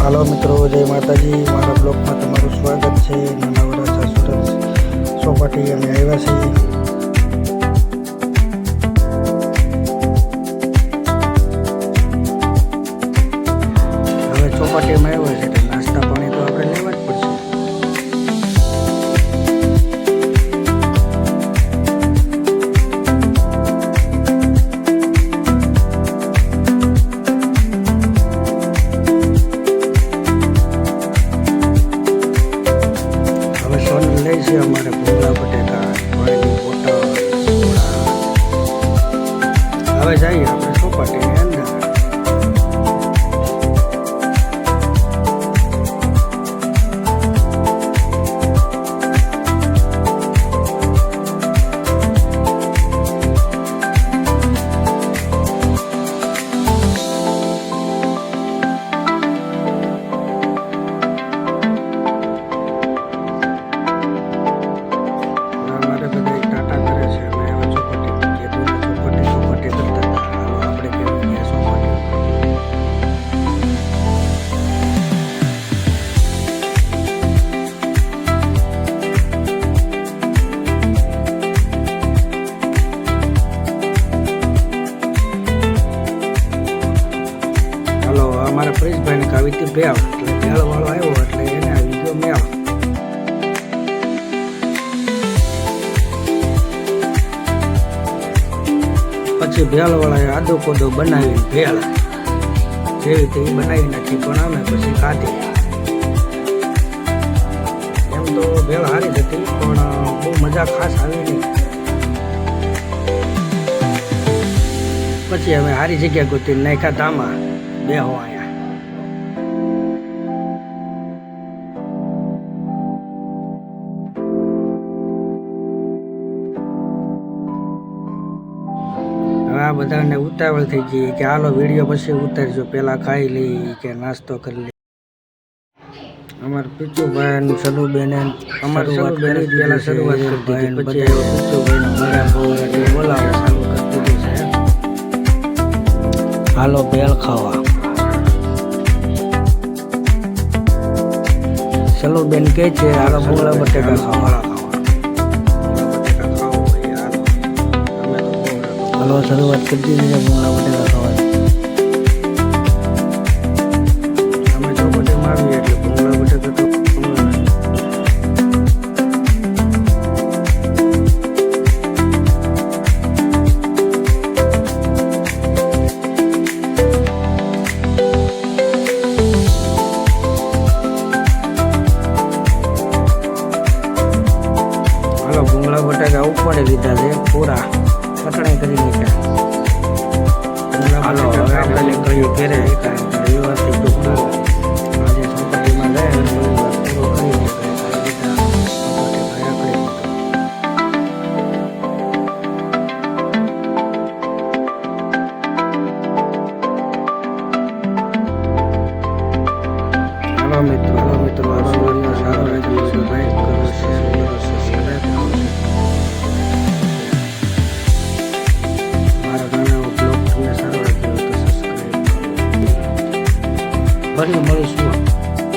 હાલો મિત્રો, જય માતાજી। મારા બ્લોગમાં તમારું સ્વાગત છે। નાના વરાછા સુરત ચોપાટી અમે આવ્યા છીએ। હવે ચોપાટીમાં આવ્યા છે એટલે નાસ્તા પાણી તો આપણે લેવા જ પડશે। हमारे भूंगला बटेका हवे जाइए अपने चौपाटी के अंदर। हमारा प्रेस भाई ने कावी थी भेड़ એટલે भेड़ વાળો આવ્યો એટલે એને આવી ગયો મેળ। પછી भेड़ વાળાએ આદો કોદો બનાવી भेड़ જેવી તે બનાવી નાખી પણ અમે પછી ખાધી। એમ તો भेड़ હારી હતી પણ બહુ મજા ખાસ આવી નહીં। પછી અમે હારી જગ્યા ગોતી નાખ્યા તામાં બેહો આયા। आ बधाने उतावल थी गई कि हालो वीडियो पछी उतारजो, पहला खाई ली के नास्तो कर ली। अमर पीचू भाई सलू बेन अमर सलू बेन पहला शुरुआत कर दी पछी पीचू भाई ने मोरा बोला बोलावा चालू कर दीधुं छे। हालो भेळ खावा। सलू बेन कहे छे हालो भूंगला बटेका खावा। हालो शुरुआत कर दी है भूंगला बटेका खावा। અમે ચોપાટીમાં આવીએ એટલે ભૂંગળા બટેકા તો હાલો ભૂંગળા બટેકા ઉપાડી લીધા છે પૂરા કટણાઈ કરી નાખ્યા। હાલો હવે આપણે નીકળ્યું ઘરે કારણ કે રવિવારથી તો આજે ચોપાટીમાં જાય અને રવિવાર પૂરો કરી હાલો મિત્રો મારો વિડીયો સારો લાગ્યો તો લાઈક કરો, શેર કરો, સબસ્ક્રાઇબ કરો। મારા ગાના બ્લોગ તમને સારો લાગ્યો તો સબસ્ક્રાઇબ કરો। ફરી